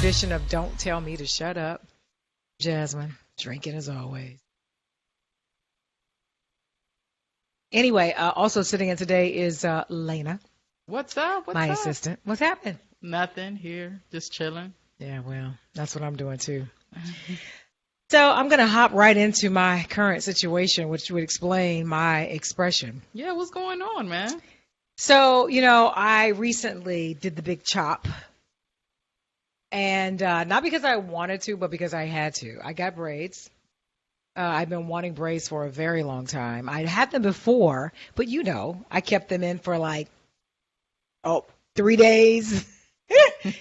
edition of Don't Tell Me to Shut Up. Jasmine, drinking as always. Anyway, also sitting in today is Lena, What's up? What's my up? assistant. What's happening? Nothing here. Just chilling. Yeah, well, that's what I'm doing too. So I'm going to hop right into my current situation, which would explain my expression. Yeah, what's going on, man? So, I recently did the big chop. And not because I wanted to, but because I had to. I got braids. I've been wanting braids for a very long time. I'd had them before, but I kept them in for 3 days.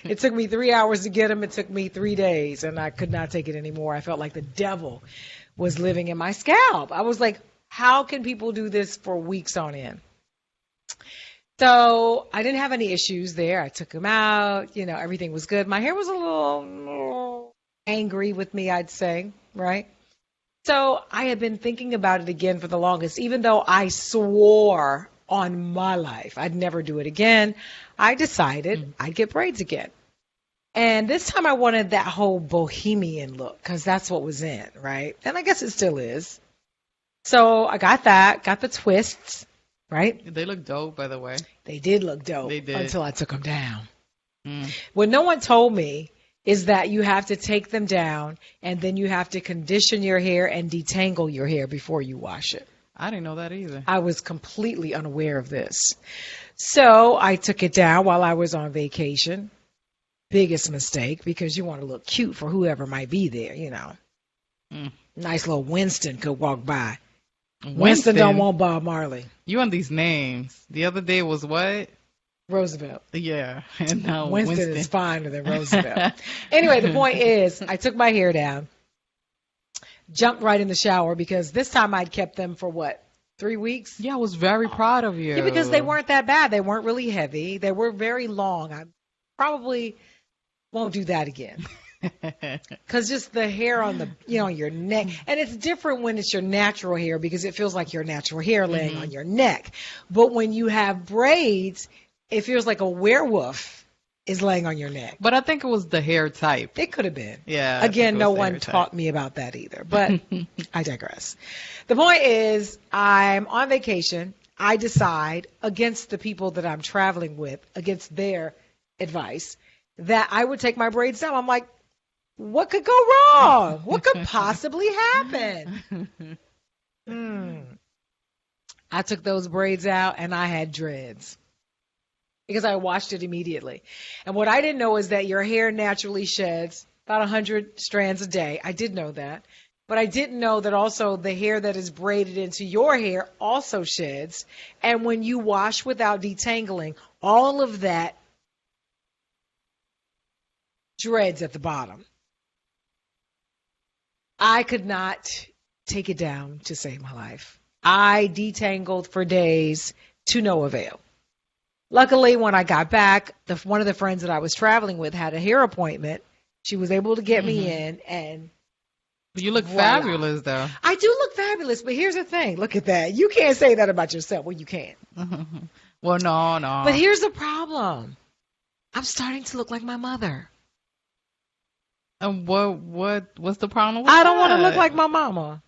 It took me 3 hours to get them. It took me 3 days, and I could not take it anymore. I felt like the devil was living in my scalp. I was like, how can people do this for weeks on end? So I didn't have any issues there. I took them out. Everything was good. My hair was a little angry with me, I'd say, right? So I had been thinking about it again for the longest, even though I swore on my life I'd never do it again. I decided I'd get braids again. And this time I wanted that whole bohemian look because that's what was in, right? And I guess it still is. So I got the twists. Right? They look dope, by the way. They did look dope. They did. Until I took them down. Mm. What no one told me is that you have to take them down and then you have to condition your hair and detangle your hair before you wash it. I didn't know that either. I was completely unaware of this. So I took it down while I was on vacation. Biggest mistake because you want to look cute for whoever might be there, Mm. Nice little Winston could walk by. Winston don't want Bob Marley. You on these names. The other day was what? Roosevelt. Yeah. And now Winston is finer than Roosevelt. Anyway, the point is, I took my hair down, jumped right in the shower because this time I'd kept them for 3 weeks? Yeah, I was very proud of you. Yeah, because they weren't that bad. They weren't really heavy. They were very long. I probably won't do that again. Because just the hair on your neck, and it's different when it's your natural hair because it feels like your natural hair laying on your neck. But when you have braids, it feels like a werewolf is laying on your neck. But I think it was the hair type. It could have been. Yeah. Again, no one taught me about that either, but I digress. The point is, I'm on vacation. I decide against the people that I'm traveling with, against their advice, that I would take my braids down. I'm like, what could go wrong? What could possibly happen? I took those braids out and I had dreads because I washed it immediately. And what I didn't know is that your hair naturally sheds about 100 strands a day. I did know that. But I didn't know that also the hair that is braided into your hair also sheds. And when you wash without detangling, all of that dreads at the bottom. I could not take it down to save my life. I detangled for days to no avail. Luckily, when I got back, one of the friends that I was traveling with had a hair appointment. She was able to get me in, and you look voila. fabulous, though. I do look fabulous, but here's the thing. Look at that. You can't say that about yourself. Well, you can. Well, no. But here's the problem. I'm starting to look like my mother. And what's the problem with I don't that? want to look like my mama.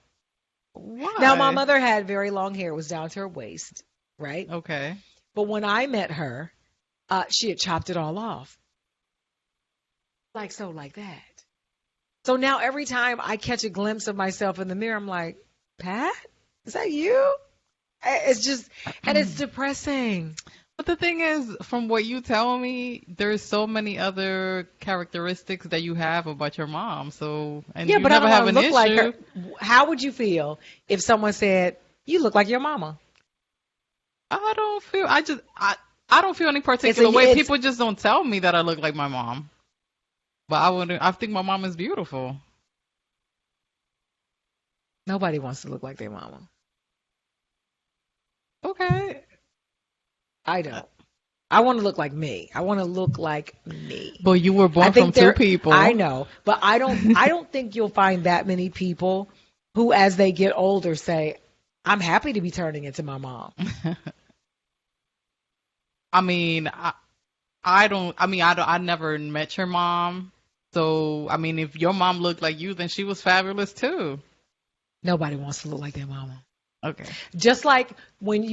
Why? Now, my mother had very long hair. It was down to her waist, right? Okay. But when I met her, she had chopped it all off. Like that. So now every time I catch a glimpse of myself in the mirror, I'm like, Pat, is that you? It's just, and it's depressing. But the thing is, from what you tell me, there's so many other characteristics that you have about your mom. So, and yeah, you but never I have don't an look like issue. her. How would you feel if someone said, you look like your mama? I don't feel any particular way. People just don't tell me that I look like my mom. But I think my mom is beautiful. Nobody wants to look like their mama. Okay. I don't. I want to look like me. I want to look like me. But you were born from two people. I know, but I don't think you'll find that many people who, as they get older, say, "I'm happy to be turning into my mom." I mean, I never met your mom, So, I mean, if your mom looked like you, then she was fabulous too. Nobody wants to look like their mama. Okay. Just like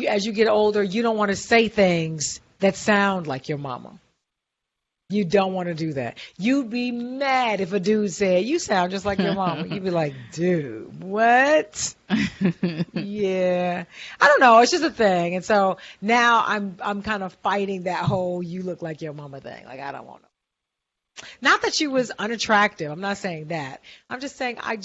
as you get older, you don't want to say things that sound like your mama. You don't want to do that. You'd be mad if a dude said, "You sound just like your mama." You'd be like, "Dude, what?" Yeah. I don't know. It's just a thing. And so now I'm kind of fighting that whole "you look like your mama" thing. Like, I don't want to. Not that she was unattractive. I'm not saying that. I'm just saying I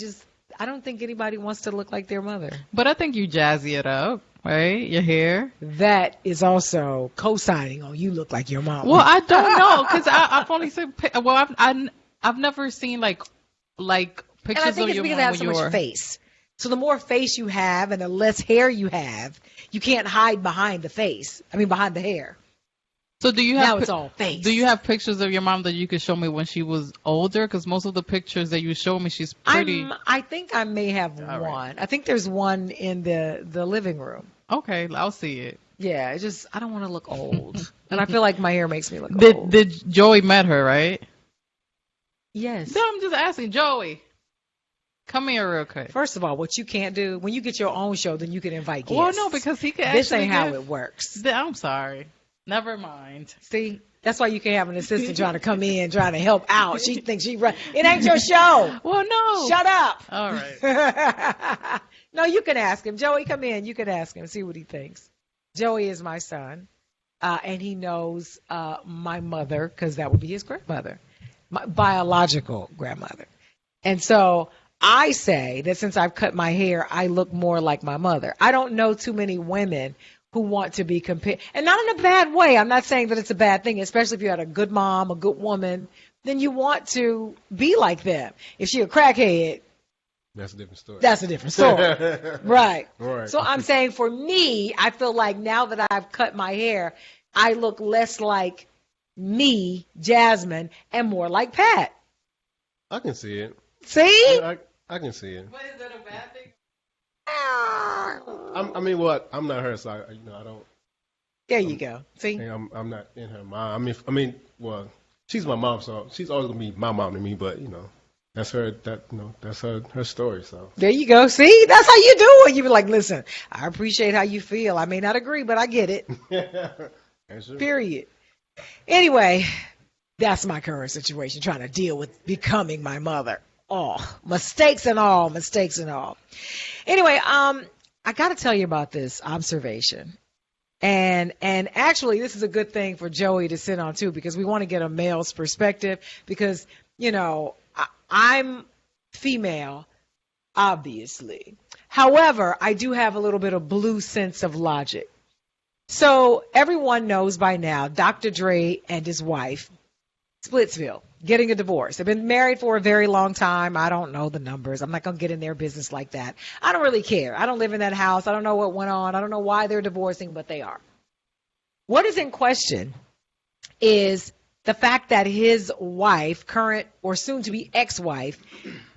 don't think anybody wants to look like their mother. But I think you jazzy it up, right? Your hair. That is also co-signing on "you look like your mom." Well, I don't know because I've only seen. Well, I've never seen like pictures and I think of it's your because mom they have when so you much were. face. So the more face you have and the less hair you have, you can't hide behind the face. I mean, behind the hair. So do you have Now it's all face. Do you have pictures of your mom that you could show me when she was older? Because most of the pictures that you show me, she's pretty. I think I may have one. Right. I think there's one in the living room. Okay, I'll see it. Yeah, it's just I don't want to look old, and I feel like my hair makes me look old. Did Joey met her, right? Yes. No, I'm just asking, Joey. Come here real quick. First of all, what you can't do when you get your own show, then you can invite guests. Well, no, because he can. This ain't how it works. I'm sorry. Never mind. See, that's why you can't have an assistant trying to come in, trying to help out. She thinks she run. It ain't your show. Well, no. Shut up. All right. No, you can ask him. Joey, come in. You can ask him. See what he thinks. Joey is my son, and he knows my mother because that would be his grandmother, my biological grandmother. And so I say that since I've cut my hair, I look more like my mother. I don't know too many women who want to be compared, and not in a bad way. I'm not saying that it's a bad thing, especially if you had a good mom, a good woman, then you want to be like them. If she a crackhead, that's a different story. That's a different story. Right. Right. So I'm saying for me, I feel like now that I've cut my hair, I look less like me, Jasmine, and more like Pat. I can see it. See? I can see it. But is that a bad thing? I mean, what? I'm not her, so I don't. There you go. See? I'm not in her mind. I mean, well, she's my mom, so she's always gonna be my mom to me. But that's her. That's her story. So there you go. See, that's how you do it. You be like, listen, I appreciate how you feel. I may not agree, but I get it. Sure. Period. Anyway, that's my current situation, trying to deal with becoming my mother. Oh, mistakes and all. Anyway, I got to tell you about this observation. And actually, this is a good thing for Joey to sit on, too, because we want to get a male's perspective because, I'm female, obviously. However, I do have a little bit of blue sense of logic. So everyone knows by now, Dr. Dre and his wife, Splitsville, getting a divorce. They've been married for a very long time. I don't know the numbers. I'm not going to get in their business like that. I don't really care. I don't live in that house. I don't know what went on. I don't know why they're divorcing, but they are. What is in question is the fact that his wife, current or soon-to-be ex-wife,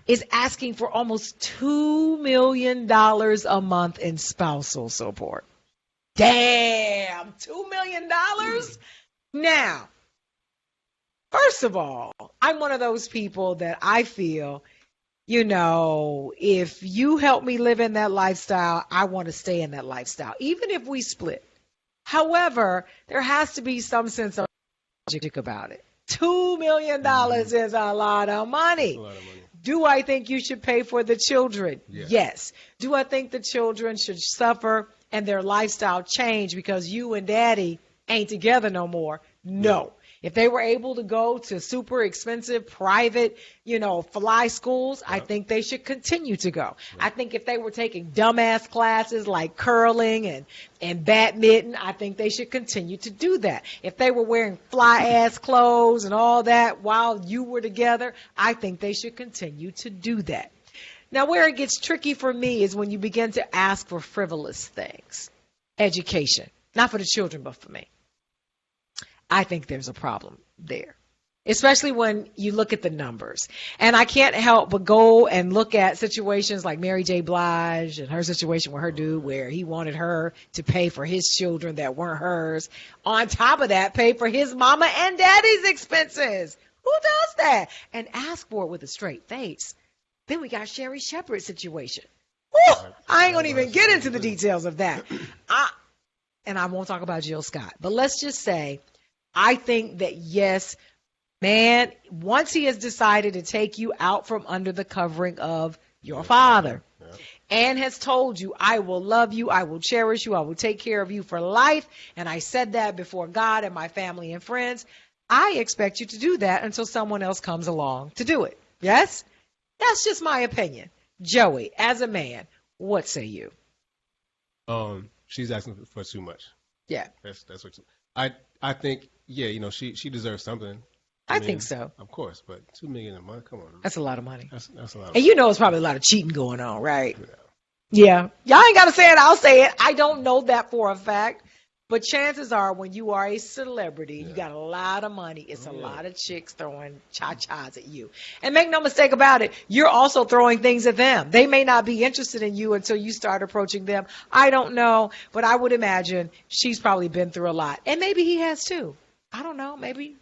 is asking for almost $2 million a month in spousal support. Damn, $2 million? Now, first of all, I'm one of those people that I feel, if you help me live in that lifestyle, I want to stay in that lifestyle, even if we split. However, there has to be some sense of logic about it. $2 million is a lot of money. Do I think you should pay for the children? Yes. Do I think the children should suffer and their lifestyle change because you and daddy ain't together no more? No. If they were able to go to super expensive private, fly schools, I think they should continue to go. I think if they were taking dumbass classes like curling and badminton, I think they should continue to do that. If they were wearing fly-ass clothes and all that while you were together, I think they should continue to do that. Now, where it gets tricky for me is when you begin to ask for frivolous things. Education. Not for the children, but for me. I think there's a problem there, especially when you look at the numbers. And I can't help but go and look at situations like Mary J. Blige and her situation with her dude where he wanted her to pay for his children that weren't hers. On top of that, pay for his mama and daddy's expenses. Who does that? And ask for it with a straight face. Then we got Sherry Shepherd's situation. Whew, I ain't going to even get into the details of that. And I won't talk about Jill Scott. But let's just say, I think that, yes, man, once he has decided to take you out from under the covering of your father and has told you, I will love you, I will cherish you, I will take care of you for life, and I said that before God and my family and friends, I expect you to do that until someone else comes along to do it. Yes? That's just my opinion. Joey, as a man, what say you? She's asking for too much. Yeah. That's what I think, yeah, she deserves something. I think so. Of course, but $2 million a month, come on. That's a lot of money. That's a lot of money. And it's probably a lot of cheating going on, right? Yeah. Y'all ain't got to say it. I'll say it. I don't know that for a fact. But chances are when you are a celebrity, you got a lot of money. It's a lot of chicks throwing cha-chas at you. And make no mistake about it, you're also throwing things at them. They may not be interested in you until you start approaching them. I don't know, but I would imagine she's probably been through a lot. And maybe he has too. I don't know. Maybe,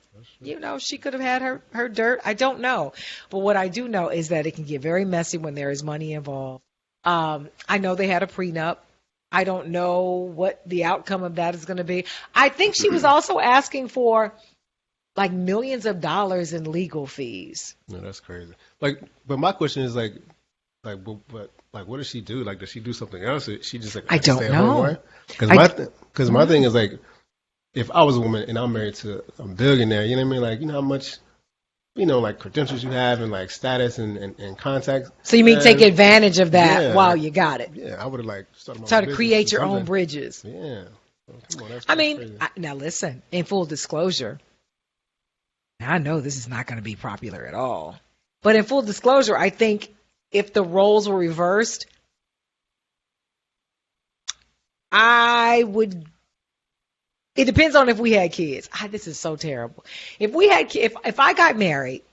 she could have had her dirt. I don't know. But what I do know is that it can get very messy when there is money involved. I know they had a prenup. I don't know what the outcome of that is going to be. I think she was also asking for like millions of dollars in legal fees. No, that's crazy. But my question is but what does she do? Like, does she do something else? Or she just I don't know. Because my thing is if I was a woman and I'm married to a billionaire, you know what I mean? Like, how much, like credentials you have and like status and contacts. So you mean take advantage of that while you got it? Yeah, I would have started my own try to business create your own bridges. Yeah. Come on, that's crazy. Now listen, in full disclosure, I know this is not going to be popular at all, but in full disclosure, I think if the roles were reversed, it depends on if we had kids. This is so terrible. If I got married,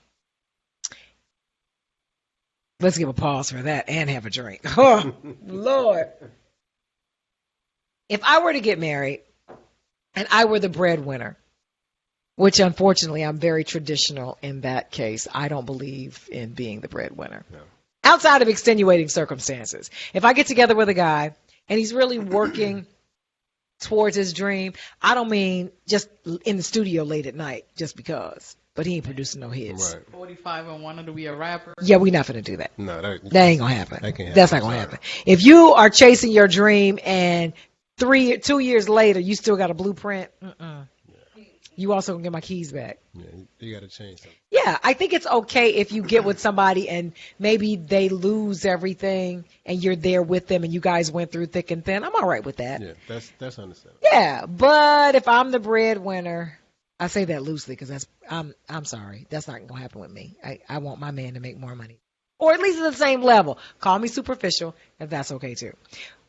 let's give a pause for that and have a drink. Oh, Lord. If I were to get married and I were the breadwinner, which unfortunately I'm very traditional in that case, I don't believe in being the breadwinner. No. Outside of extenuating circumstances. If I get together with a guy and he's really working towards his dream, I don't mean just in the studio late at night just because, but he ain't producing no hits. Right. 45 and wanted to be a rapper. Yeah, we're not finna do that. No, that ain't gonna happen. That's not gonna happen. If you are chasing your dream and 2 years later you still got a blueprint, you also gonna get my keys back. Yeah, you gotta change something. Yeah, I think it's okay if you get with somebody and maybe they lose everything and you're there with them and you guys went through thick and thin. I'm all right with that. Yeah, that's understandable. Yeah, but if I'm the breadwinner, I say that loosely because I'm sorry, that's not gonna happen with me. I want my man to make more money, or at least at the same level. Call me superficial if that's okay too.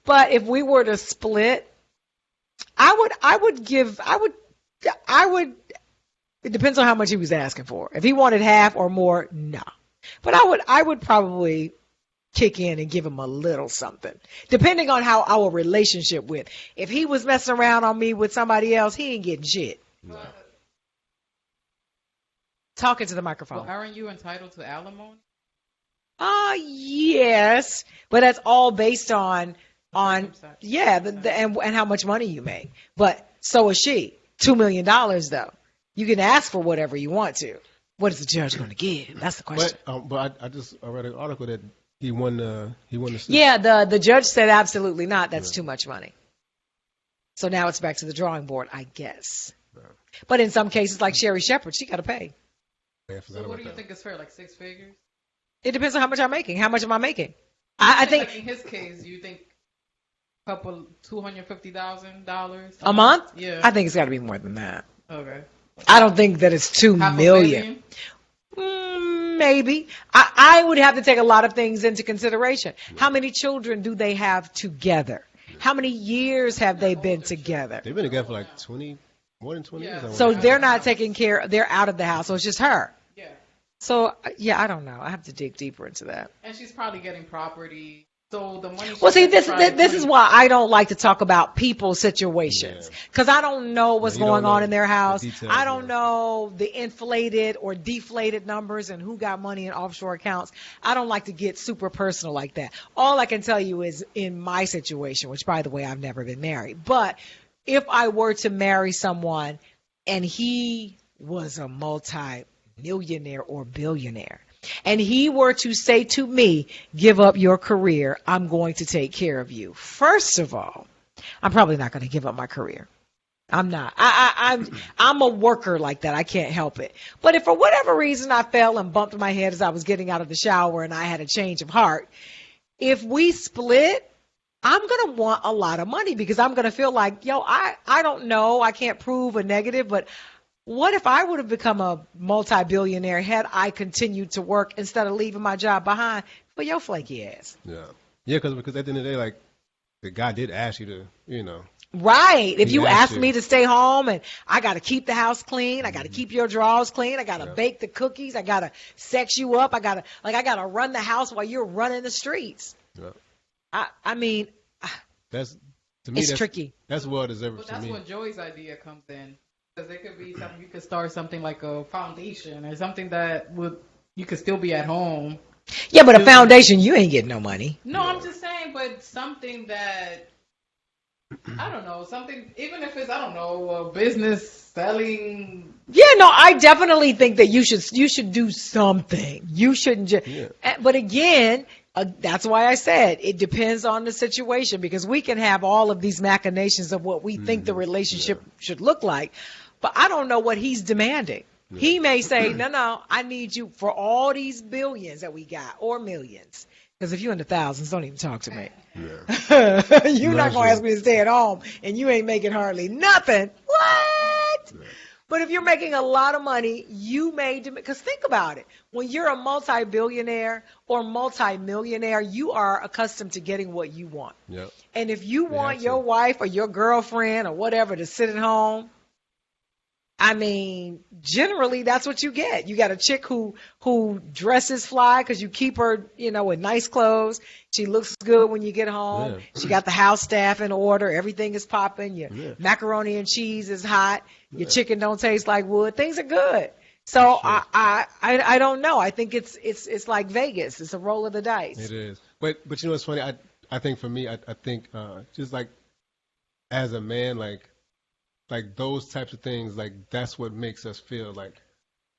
But if we were to split, I would. It depends on how much he was asking for. If he wanted half or more, no. But I would probably kick in and give him a little something, depending on how our relationship went. If he was messing around on me with somebody else, he ain't getting shit. No. Talking to the microphone. Well, aren't you entitled to alimony? Yes, but that's all based on and how much money you make. But so is she. $2 million though. You can ask for whatever you want to. What is the judge going to give? That's the question. But I read an article that he won the suit. Yeah, the judge said absolutely not. That's too much money. So now it's back to the drawing board, I guess. Yeah. But in some cases, like Sherry Shepherd, she got to pay. So what do you think is fair? Like 6 figures? It depends on how much I'm making. How much am I making? I think like in his case, you think a couple $250,000 a month? Yeah. I think it's got to be more than that. Okay. I don't think that it's $2 million. Maybe. I would have to take a lot of things into consideration. How many children do they have together? How many years have they been together? They've been together for like 20, more than 20 years. So they're not taking care. They're out of the house. So it's just her. Yeah. So, I don't know. I have to dig deeper into that. And she's probably getting property. So the money. Well, see, this is why I don't like to talk about people's situations, because I don't know what's going on in their house. I don't know the inflated or deflated numbers and who got money in offshore accounts. I don't like to get super personal like that. All I can tell you is in my situation, which, by the way, I've never been married. But if I were to marry someone and he was a multi-millionaire or billionaire, and he were to say to me, give up your career, I'm going to take care of you. First of all, I'm probably not going to give up my career. I'm not. I'm a worker like that. I can't help it. But if for whatever reason I fell and bumped my head as I was getting out of the shower and I had a change of heart, if we split, I'm going to want a lot of money, because I'm going to feel like, I don't know. I can't prove a negative, but what if I would have become a multi-billionaire had I continued to work instead of leaving my job behind for your flaky ass? Yeah, because at the end of the day, like, the guy did ask you to, Right. If you ask me to stay home and I got to keep the house clean, I got to keep your drawers clean, I got to bake the cookies, I got to sex you up, I got to run the house while you're running the streets. Yeah. I mean, to me, it's tricky. That's well deserved. But that's when Joy's idea comes in. Because it could be something, you could start something like a foundation or something that you could still be at home. Yeah, but a foundation, you ain't getting no money. No, I'm just saying, but something that, I don't know, something, even if it's, I don't know, a business selling. Yeah, no, I definitely think that you should do something. You shouldn't just, but again, that's why I said it depends on the situation, because we can have all of these machinations of what we think the relationship should look like. But I don't know what he's demanding. Yeah. He may say, no, I need you for all these billions that we got, or millions. Because if you're in the thousands, don't even talk to me. Yeah. You're not going to ask me to stay at home, and you ain't making hardly nothing. What? Yeah. But if you're making a lot of money, you may, because think about it. When you're a multi-billionaire or multi-millionaire, you are accustomed to getting what you want. Yep. And if you want your wife or your girlfriend or whatever to sit at home, I mean, generally that's what you get. You got a chick who dresses fly because you keep her, with nice clothes. She looks good when you get home. Yeah. She got the house staff in order. Everything is popping. Your macaroni and cheese is hot. Your chicken don't taste like wood. Things are good. So sure. I don't know. I think it's like Vegas. It's a roll of the dice. It is. But what's funny? I think for me, I think just like as a man, like those types of things, like that's what makes us feel like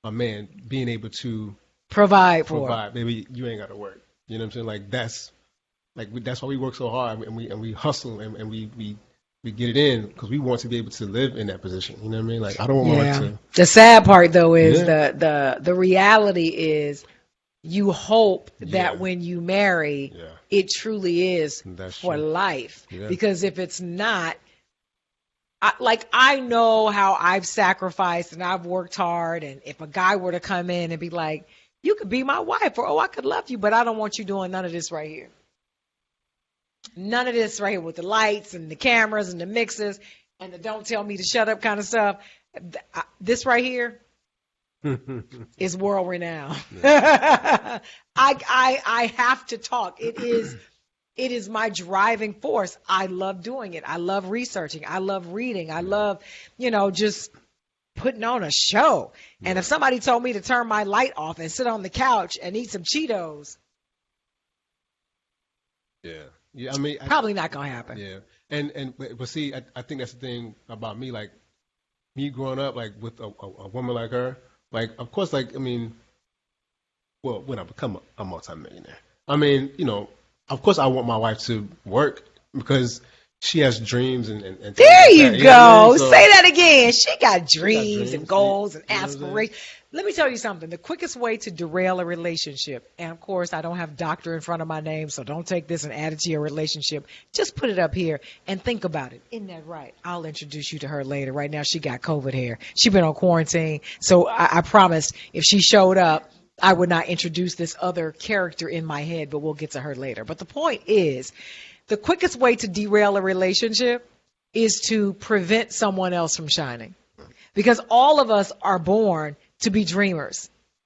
a man, being able to provide. Maybe you ain't got to work. You know what I'm saying? Like that's why we work so hard and we hustle and we get it in, because we want to be able to live in that position. You know what I mean? Like I don't want to. The sad part though is the reality is you hope that when you marry, it truly is for life. Yeah. Because if it's not, I know how I've sacrificed and I've worked hard, and if a guy were to come in and be like, you could be my wife, or I could love you, but I don't want you doing none of this right here. None of this right here with the lights and the cameras and the mixers and the don't tell me to shut up kind of stuff. This right here is world renowned. Yeah. I have to talk. It is my driving force. I love doing it. I love researching. I love reading. I love, just putting on a show. Yeah. And if somebody told me to turn my light off and sit on the couch and eat some Cheetos. Yeah, I mean, probably not gonna happen. Yeah, but see, I think that's the thing about me. Like me growing up, like with a woman like her, like of course, like I mean, well, when I become a multimillionaire, I mean, of course, I want my wife to work because she has dreams and there you go. So, say that again. She got dreams and goals and aspirations. Let me tell you something. The quickest way to derail a relationship, and of course I don't have doctor in front of my name, so don't take this and add it to your relationship. Just put it up here and think about it. Isn't that right? I'll introduce you to her later. Right now she got COVID hair. She's been on quarantine. So I promised if she showed up, I would not introduce this other character in my head, but we'll get to her later. But the point is, the quickest way to derail a relationship is to prevent someone else from shining. Because all of us are born to be dreamers.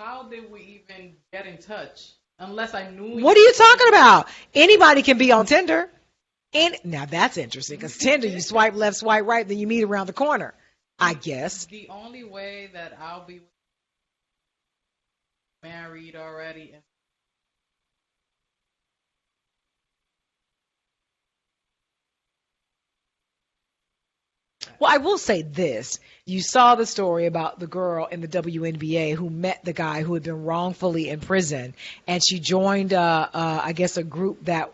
How did we even get in touch? Unless I knew. What are you talking about? Anybody can be on Tinder. Now that's interesting because Tinder, you swipe left, swipe right, then you meet around the corner, I guess. The only way that I'll be married already. Well, I will say this. You saw the story about the girl in the WNBA who met the guy who had been wrongfully imprisoned, and she joined, I guess, a group that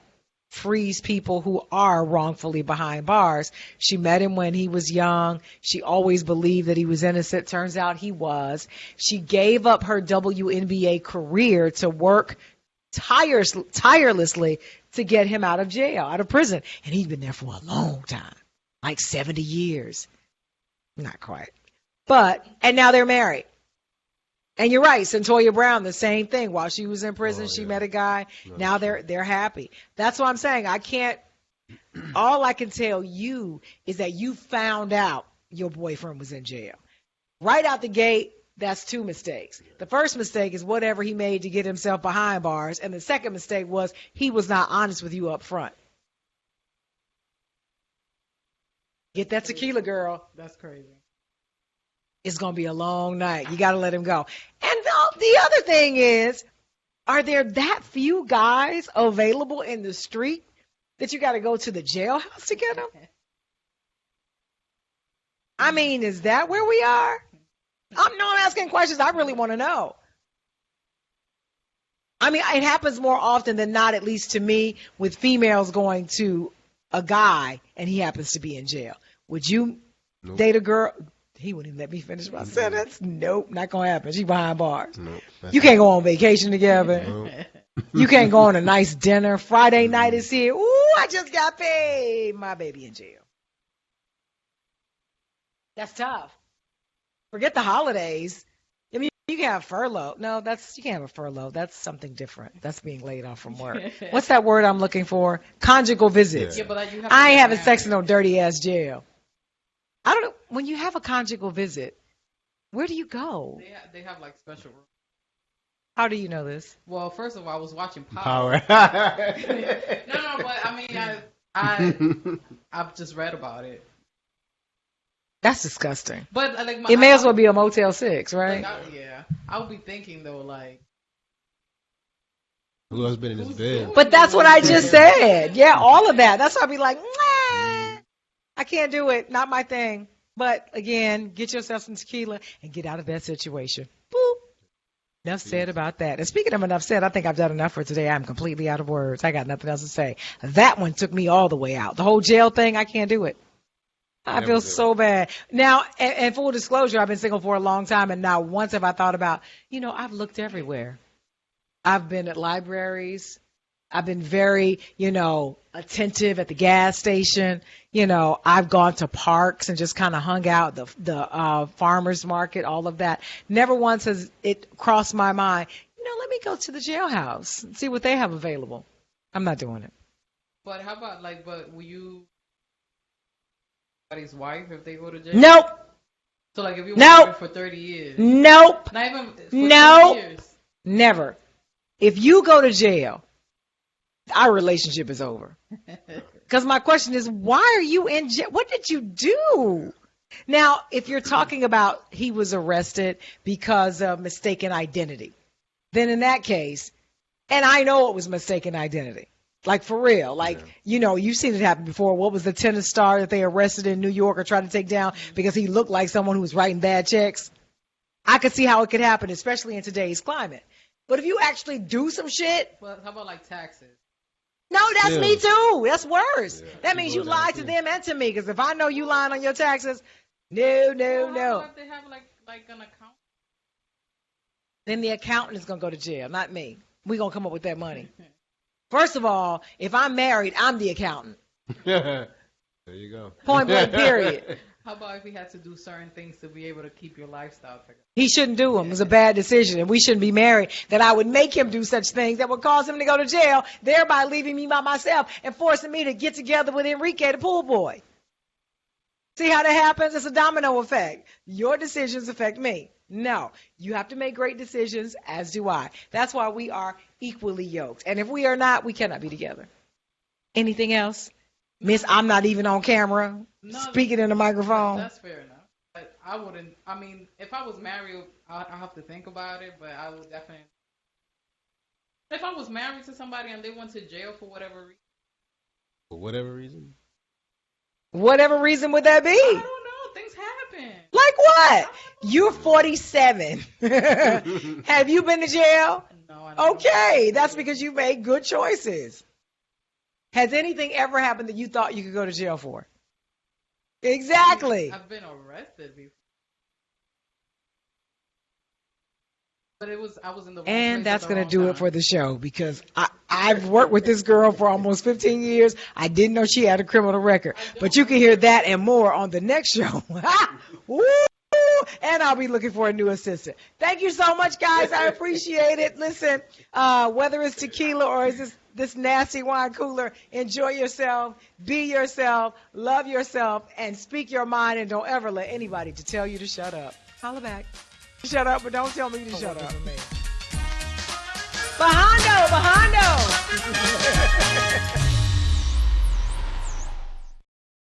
frees people who are wrongfully behind bars. She met him when he was young. She always believed that he was innocent. Turns out he was. She gave up her WNBA career to work tirelessly to get him out of jail, out of prison. And he'd been there for a long time, like 70 years. Not quite. And now they're married. And you're right, Centoya Brown, the same thing. While she was in prison, she met a guy. No, now they're happy. That's what I'm saying. All I can tell you is that you found out your boyfriend was in jail. Right out the gate, that's two mistakes. The first mistake is whatever he made to get himself behind bars. And the second mistake was he was not honest with you up front. Get that tequila, girl. That's crazy. It's going to be a long night. You got to let him go. And the other thing is, are there that few guys available in the street that you got to go to the jailhouse to get them? I mean, is that where we are? I'm asking questions. I really want to know. I mean, it happens more often than not, at least to me, with females going to a guy and he happens to be in jail. Would you date a girl? He wouldn't even let me finish my sentence. Nope, not going to happen. She behind bars. Nope, you can't go on vacation together. Nope. You can't go on a nice dinner. Friday night is here. Ooh, I just got paid. My baby in jail. That's tough. Forget the holidays. I mean, you can have furlough. No, you can't have a furlough. That's something different. That's being laid off from work. What's that word I'm looking for? Conjugal visits. Yeah, but I ain't having sex in no dirty ass jail. I don't know. When you have a conjugal visit, where do you go? They have like special rooms. How do you know this? Well, first of all, I was watching Power. No, but I mean, I've just read about it. That's disgusting. But it may as well be a Motel 6, right? I would be thinking though, like, who else been in his bed? But that's what I just said. Yeah, all of that. That's why I'd be like, I can't do it. Not my thing. But again, get yourself some tequila and get out of that situation. Boop. Enough said about that. And speaking of enough said, I think I've done enough for today. I'm completely out of words. I got nothing else to say. That one took me all the way out. The whole jail thing, I can't do it. I feel so bad. Now, and full disclosure, I've been single for a long time, and not once have I thought about, I've looked everywhere. I've been at libraries. I've been very, attentive at the gas station. I've gone to parks and just kind of hung out, the farmer's market, all of that. Never once has it crossed my mind, let me go to the jailhouse and see what they have available. I'm not doing it. But how about, will you somebody's wife if they go to jail? Nope. So, if you were for 30 years? Nope. Not even for 30 years? Never. If you go to jail, our relationship is over. Because my question is, why are you in jail? What did you do? Now, if you're talking about he was arrested because of mistaken identity, then in that case, and I know it was mistaken identity, for real, you've seen it happen before. What was the tennis star that they arrested in New York or tried to take down because he looked like someone who was writing bad checks? I could see how it could happen, especially in today's climate. But if you actually do some shit. Well, how about taxes? No, that's me too. That's worse. Yeah, that means you lied to them and to me. Because if I know you lying on your taxes, no. Well, if they have an account? Then the accountant is going to go to jail, not me. We're going to come up with that money. First of all, if I'm married, I'm the accountant. There you go. Point blank, period. How about if he had to do certain things to be able to keep your lifestyle together? He shouldn't do them. It was a bad decision, and we shouldn't be married. That I would make him do such things that would cause him to go to jail, thereby leaving me by myself and forcing me to get together with Enrique, the pool boy. See how that happens? It's a domino effect. Your decisions affect me. No, you have to make great decisions, as do I. That's why we are equally yoked. And if we are not, we cannot be together. Anything else? Miss, I'm not even on camera speaking in the microphone. That's fair enough. But I wouldn't, I mean, if I was married, I'd have to think about it, but I would definitely. If I was married to somebody and they went to jail for whatever reason. For whatever reason? Whatever reason would that be? I don't know. Things happen. Like what? You're 47. Have you been to jail? No, I don't. Okay, that's because you made good choices. Has anything ever happened that you thought you could go to jail for? Exactly. I've been arrested before. But I was in the wrong place And that's at the going to wrong do time. it for the show because I've worked with this girl for almost 15 years. I didn't know she had a criminal record. But you can hear that and more on the next show. Woo! And I'll be looking for a new assistant. Thank you so much, guys. I appreciate it. Listen, whether it's tequila or is this nasty wine cooler, enjoy yourself, be yourself, love yourself, and speak your mind, and don't ever let anybody to tell you to shut up. Holla back. Shut up, but don't tell me to shut up. Behindo.